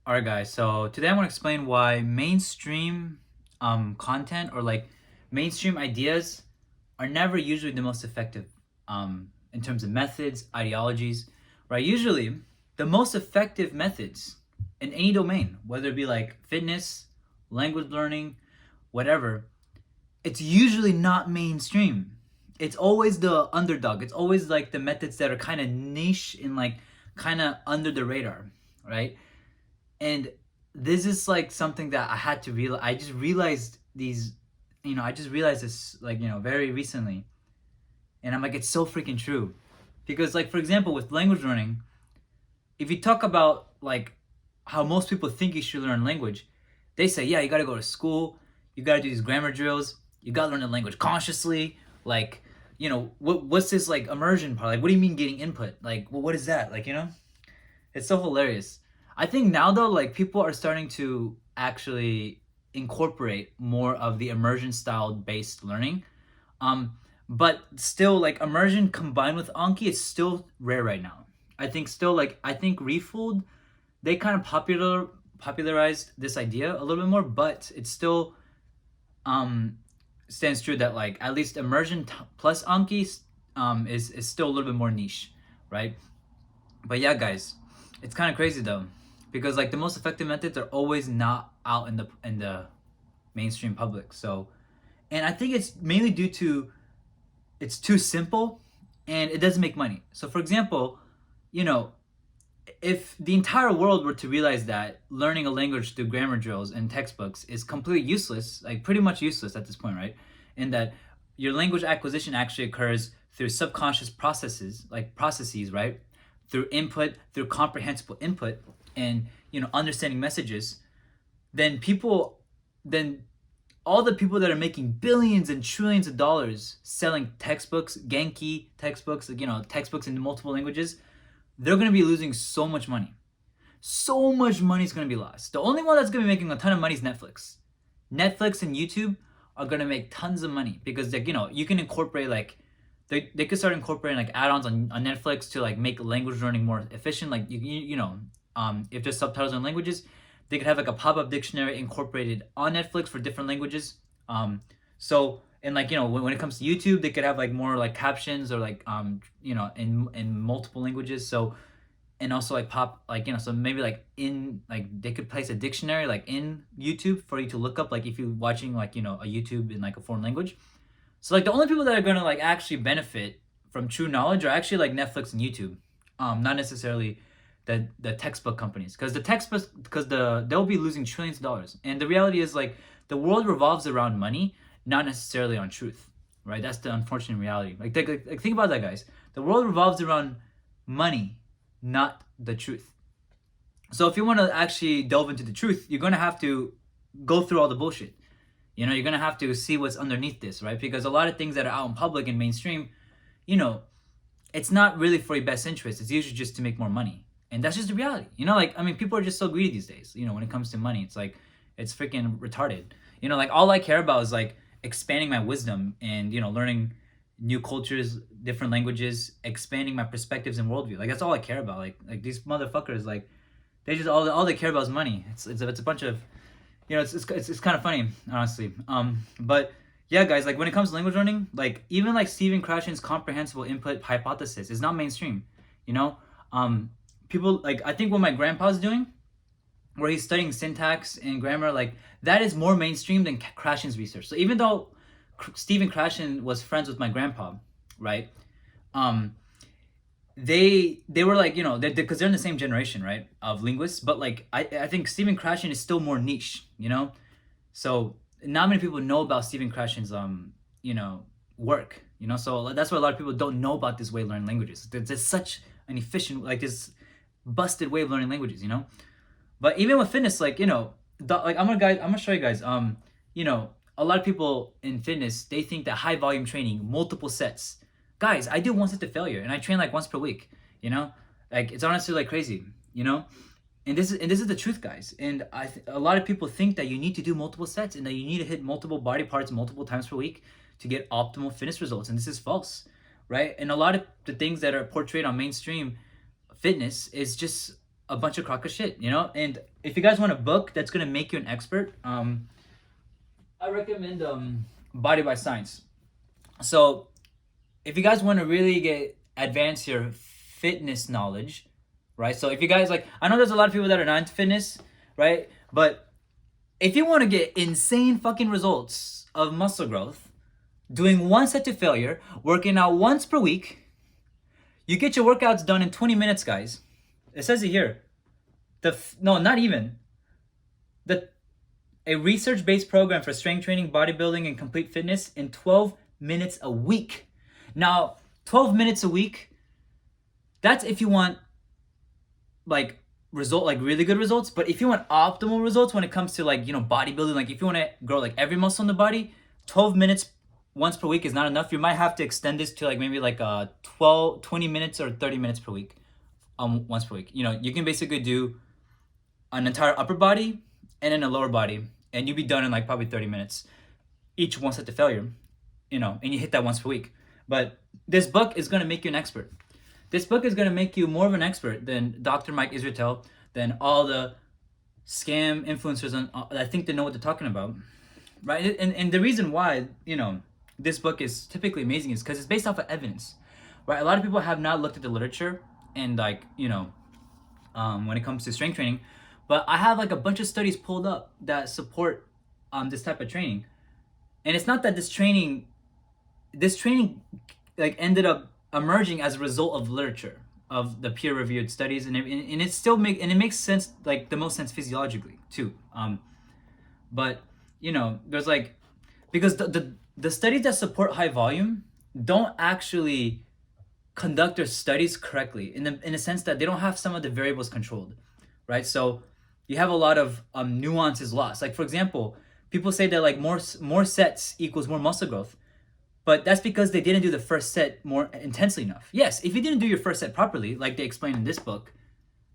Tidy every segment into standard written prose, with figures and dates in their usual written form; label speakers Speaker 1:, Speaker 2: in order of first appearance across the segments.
Speaker 1: Alright guys, so today I want to explain why mainstream content or like mainstream ideas are never usually the most effective in terms of methods, ideologies, right? Usually the most effective methods in any domain, whether it be like fitness, language learning, whatever, it's usually not mainstream. It's always the underdog. It's always like the methods that are kind of niche and like kind of under the radar, right? And this is like something that I had to realize. I just realized these, I just realized this like, very recently. And I'm like, it's so freaking true. Because, like, for example, with language learning, if you talk about like how most people think you should learn language, they say, yeah, you gotta go to school, you gotta do these grammar drills, you gotta learn the language consciously. Like, what's this like immersion part? Like, what do you mean getting input? Like, well, what is that? Like, it's so hilarious. I think now though, like people are starting to actually incorporate more of the immersion style based learning. Um, but still, like immersion combined with Anki is still rare right now. I think Refooled, they kind of popularized this idea a little bit more, but it still um stands true that like at least immersion plus Anki is still a little bit more niche, right? But yeah, guys, it's kind of crazy though, because like the most effective methods are always not out in the mainstream public. So, and I think it's mainly due to it's too simple, and it doesn't make money. So, for example, you know, if the entire world were to realize that learning a language through grammar drills and textbooks is completely useless, like pretty much useless at this point, right? And that your language acquisition actually occurs through subconscious processes, right? Through input, through comprehensible input, and understanding messages, then then all the people that are making billions and trillions of dollars selling textbooks, Genki textbooks, textbooks in multiple languages, they're going to be losing so much money. So much money is going to be lost. The only one that's going to be making a ton of money is Netflix. Netflix and YouTube are going to make tons of money because, like, you can incorporate, like, they could start incorporating, like, add-ons on Netflix to, like, make language learning more efficient. Like, if there's subtitles in languages, they could have, like, a pop-up dictionary incorporated on Netflix for different languages. So, and, like, when it comes to YouTube, they could have, like, more, like, captions or, like, in multiple languages. So, and also like pop, like, so maybe like in, like, they could place a dictionary like in YouTube for you to look up, like if you're watching, like, a YouTube in like a foreign language. So like the only people that are going to like actually benefit from true knowledge are actually like Netflix and YouTube, not necessarily the textbook companies, because they'll be losing trillions of dollars. And the reality is, like, the world revolves around money, not necessarily on truth, right? That's the unfortunate reality. Like think about that, guys. The world revolves around money, not the truth. So if you want to actually delve into the truth, you're going to have to go through all the bullshit. You're going to have to see what's underneath this, right? Because a lot of things that are out in public and mainstream, you know, it's not really for your best interest. It's usually just to make more money. And that's just the reality. Like, I mean, people are just so greedy these days. When it comes to money, it's like, it's freaking retarded. Like, all I care about is like expanding my wisdom and, learning new cultures, different languages, expanding my perspectives and worldview. Like, that's all I care about. Like these motherfuckers, like, they just all they care about is money. It's a bunch of, it's kind of funny, honestly. But yeah, guys, like when it comes to language learning, like even like Stephen Krashen's comprehensible input hypothesis is not mainstream. You know, people, like, I think what my grandpa's doing, where he's studying syntax and grammar, like that is more mainstream than Krashen's research. So even though Stephen Krashen was friends with my grandpa, right? Um, they were like, because they're in the same generation, right, of linguists. But like I think Stephen Krashen is still more niche, so not many people know about Stephen Krashen's work, so that's why a lot of people don't know about this way of learning languages. There's such an efficient, like, this busted way of learning languages, but even with fitness, like, like I'm gonna show you guys, a lot of people in fitness, they think that high volume training, multiple sets. Guys, I do one set to failure, and I train like once per week. Like, it's honestly like crazy. And this is the truth, guys. And a lot of people think that you need to do multiple sets and that you need to hit multiple body parts multiple times per week to get optimal fitness results, and this is false, right? And a lot of the things that are portrayed on mainstream fitness is just a bunch of crock of shit, you know. And if you guys want a book that's gonna make you an expert, I recommend Body by Science. So if you guys want to really get advance your fitness knowledge, right? So if you guys like, I know there's a lot of people that are not into fitness, right? But if you want to get insane fucking results of muscle growth, doing one set to failure, working out once per week, you get your workouts done in 20 minutes, guys. It says it here. No, not even. The a research-based program for strength training, bodybuilding, and complete fitness in 12 minutes a week. Now, 12 minutes a week, that's if you want like really good results. But if you want optimal results when it comes to like, you know, bodybuilding, like if you want to grow like every muscle in the body, 12 minutes once per week is not enough. You might have to extend this to like maybe like 20 minutes or 30 minutes per week, once per week. You know, you can basically do an entire upper body and then a lower body, and you'd be done in like probably 30 minutes each one set to failure, you know, and you hit that once per week. But this book is going to make you an expert. This book is going to make you more of an expert than Dr. Mike Israetel, than all the scam influencers I think they know what they're talking about, right? And the reason why, you know, this book is typically amazing is because it's based off of evidence, right? A lot of people have not looked at the literature and like, you know, when it comes to strength training, but I have like a bunch of studies pulled up that support this type of training. And it's not that this training like ended up emerging as a result of literature, of the peer-reviewed studies, and it makes sense, like the most sense physiologically too. But you know, there's like, because the studies that support high volume don't actually conduct their studies correctly in the sense that they don't have some of the variables controlled, right? So you have a lot of nuances lost. Like for example, people say that like more sets equals more muscle growth, but that's because they didn't do the first set more intensely enough. Yes, if you didn't do your first set properly, like they explain in this book,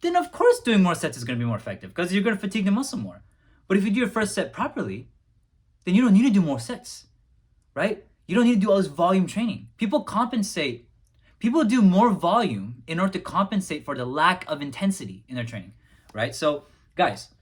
Speaker 1: then of course doing more sets is going to be more effective because you're going to fatigue the muscle more. But if you do your first set properly, then you don't need to do more sets, right? You don't need to do all this volume training. People do more volume in order to compensate for the lack of intensity in their training, right? So guys,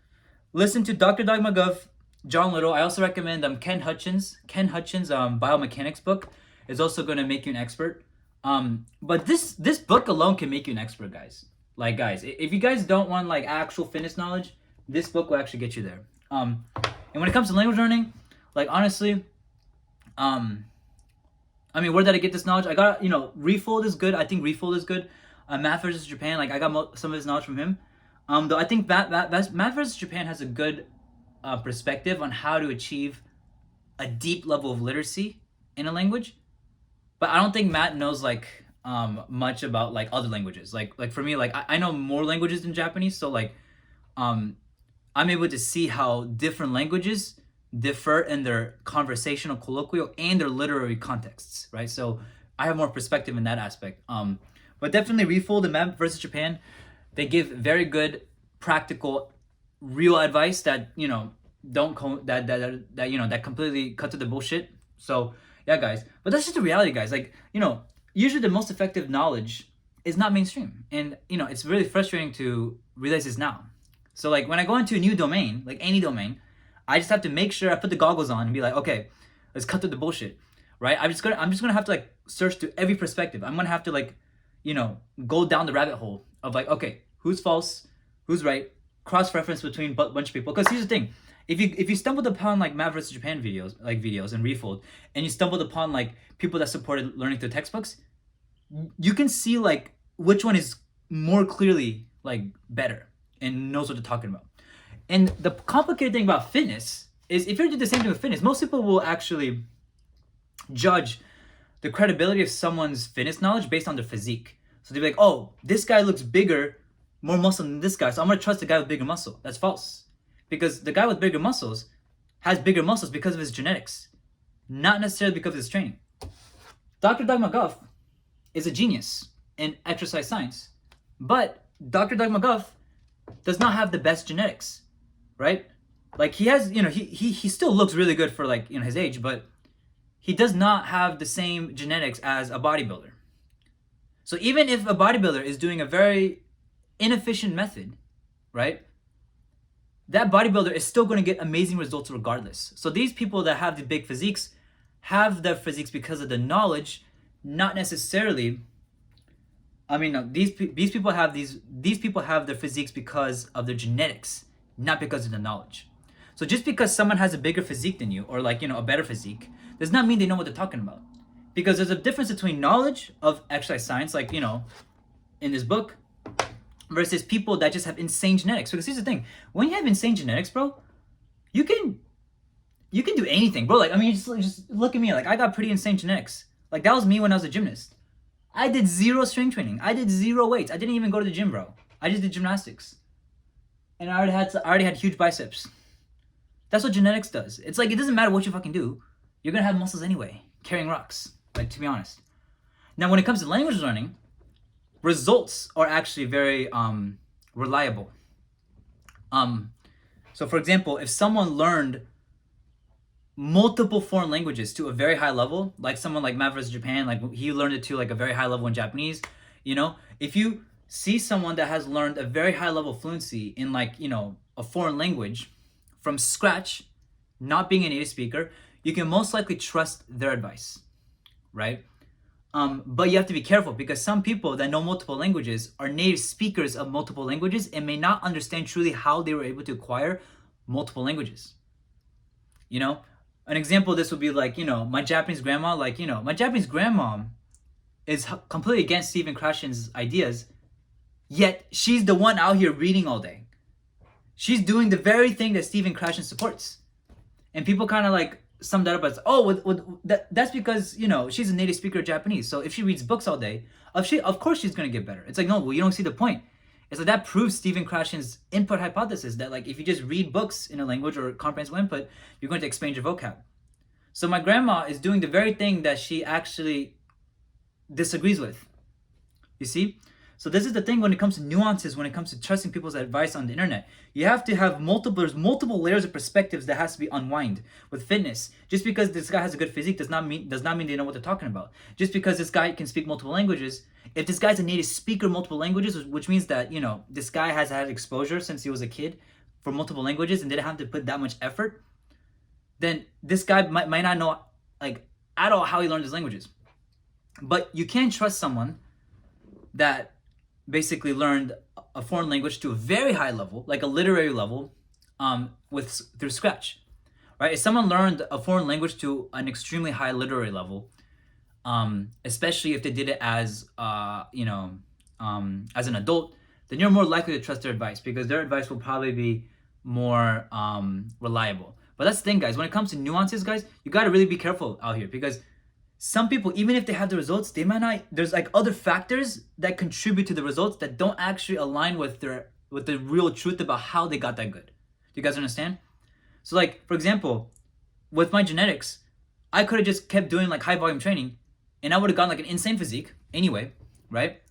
Speaker 1: listen to Dr. Doug McGuff, John Little. I also recommend Ken Hutchins' biomechanics book is also going to make you an expert. But this book alone can make you an expert, guys. Like guys, if you guys don't want like actual fitness knowledge, this book will actually get you there. And when it comes to language learning, like honestly, I mean, where did I get this knowledge? I got, you know, Refold is good. I think Refold is good. Math versus Japan, like I got some of his knowledge from him. Though I think Math versus Japan has a good perspective on how to achieve a deep level of literacy in a language, but I don't think Matt knows like much about like other languages. Like for me, like I know more languages than Japanese, so like I'm able to see how different languages differ in their conversational, colloquial, and their literary contexts, right? So I have more perspective in that aspect. But definitely Refold and Math versus Japan, they give very good, practical, real advice that, you know, that completely cut to the bullshit. So yeah, guys, but that's just the reality, guys. Like, you know, usually the most effective knowledge is not mainstream, and you know, it's really frustrating to realize this now. So like when I go into a new domain, like any domain, I just have to make sure I put the goggles on and be like, okay, let's cut through the bullshit, right? I'm just gonna have to like search through every perspective. I'm gonna have to like, you know, go down the rabbit hole of like, okay, who's false, who's right, cross-reference between a bunch of people. Because here's the thing, if you stumbled upon like Math versus Japan videos and Refold, and you stumbled upon like people that supported learning through textbooks, you can see like which one is more clearly like better and knows what they're talking about. And the complicated thing about fitness is if you're doing the same thing with fitness, most people will actually judge the credibility of someone's fitness knowledge based on their physique. So they'll be like, oh, this guy looks bigger, more muscle than this guy, so I'm going to trust the guy with bigger muscle. That's false. Because the guy with bigger muscles has bigger muscles because of his genetics, not necessarily because of his training. Dr. Doug McGuff is a genius in exercise science, but Dr. Doug McGuff does not have the best genetics, right? Like he has, you know, he still looks really good for like, you know, his age, but he does not have the same genetics as a bodybuilder. So even if a bodybuilder is doing a very inefficient method, right? That bodybuilder is still going to get amazing results regardless. So these people that have the big physiques have their physiques because of the knowledge, not necessarily. I mean, no, these people have these people have their physiques because of their genetics, not because of the knowledge. So just because someone has a bigger physique than you, or like a better physique, does not mean they know what they're talking about. Because there's a difference between knowledge of exercise science, like in this book, versus people that just have insane genetics. Because here's the thing: when you have insane genetics, bro, you can do anything, bro. Like, I mean, just look at me. Like, I got pretty insane genetics. Like, that was me when I was a gymnast. I did zero strength training. I did zero weights. I didn't even go to the gym, bro. I just did gymnastics, and I already had huge biceps. That's what genetics does. It's like, it doesn't matter what you fucking do. You're gonna have muscles anyway, carrying rocks. Like, to be honest. Now, when it comes to language learning, results are actually very reliable. So for example, if someone learned multiple foreign languages to a very high level, like someone like Maverick's Japan, like he learned it to like a very high level in Japanese, if you see someone that has learned a very high level fluency in like, a foreign language from scratch, not being a native speaker, you can most likely trust their advice, right? But you have to be careful because some people that know multiple languages are native speakers of multiple languages and may not understand truly how they were able to acquire multiple languages. An example of this would be like, my Japanese grandma, like, my Japanese grandmom is completely against Stephen Krashen's ideas, yet she's the one out here reading all day. She's doing the very thing that Stephen Krashen supports. And people kind of like sum that up as, that's because, she's a native speaker of Japanese. So if she reads books all day, of course she's going to get better. It's like, no, well, you don't see the point. It's like that proves Stephen Krashen's input hypothesis that like if you just read books in a language or comprehensive input, you're going to expand your vocab. So my grandma is doing the very thing that she actually disagrees with. You see? So this is the thing when it comes to nuances, when it comes to trusting people's advice on the internet. You have to have there's multiple layers of perspectives that has to be unwind with fitness. Just because this guy has a good physique does not mean they know what they're talking about. Just because this guy can speak multiple languages, if this guy's a native speaker of multiple languages, which means that, this guy has had exposure since he was a kid for multiple languages and didn't have to put that much effort, then this guy might not know like at all how he learned his languages. But you can't trust someone that basically learned a foreign language to a very high level, like a literary level, through scratch, right? If someone learned a foreign language to an extremely high literary level, especially if they did it as as an adult, then you're more likely to trust their advice because their advice will probably be more reliable. But that's the thing, guys. When it comes to nuances, guys, you got to really be careful out here because some people, even if they have the results, they might not. There's like other factors that contribute to the results that don't actually align with the real truth about how they got that good. Do you guys understand? So, like, for example, with my genetics, I could have just kept doing like high volume training, and I would have gotten like an insane physique anyway, right?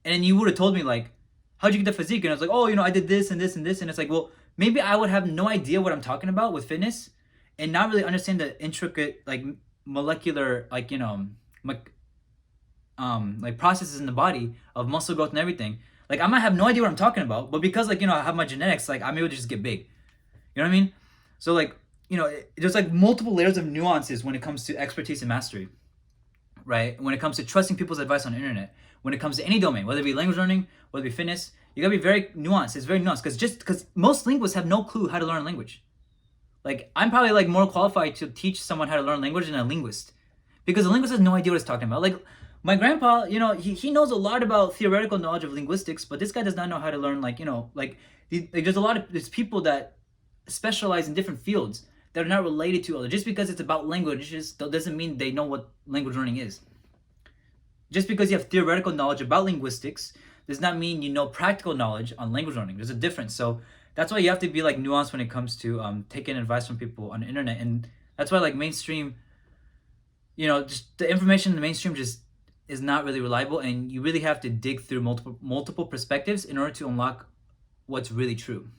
Speaker 1: And then you would have told me like, how'd you get the physique? And I was like, oh, I did this and this and this, and it's like, well, maybe I would have no idea what I'm talking about with fitness, and not really understand the intricate like molecular like like processes in the body of muscle growth and everything. Like I might have no idea what I'm talking about, but because like I have my genetics, like I'm able to just get big. You know what I mean? So like there's like multiple layers of nuances when it comes to expertise and mastery, right? When it comes to trusting people's advice on the internet, when it comes to any domain, whether it be language learning, whether it be fitness, you gotta be very nuanced. It's very nuanced because most linguists have no clue how to learn a language. Like, I'm probably, like, more qualified to teach someone how to learn language than a linguist. Because a linguist has no idea what he's talking about. Like, my grandpa, he knows a lot about theoretical knowledge of linguistics, but this guy does not know how to learn, there's people that specialize in different fields that are not related to other. Just because it's about languages doesn't mean they know what language learning is. Just because you have theoretical knowledge about linguistics does not mean you know practical knowledge on language learning. There's a difference. So that's why you have to be like nuanced when it comes to taking advice from people on the internet. And that's why like mainstream, just the information in the mainstream just is not really reliable, and you really have to dig through multiple perspectives in order to unlock what's really true.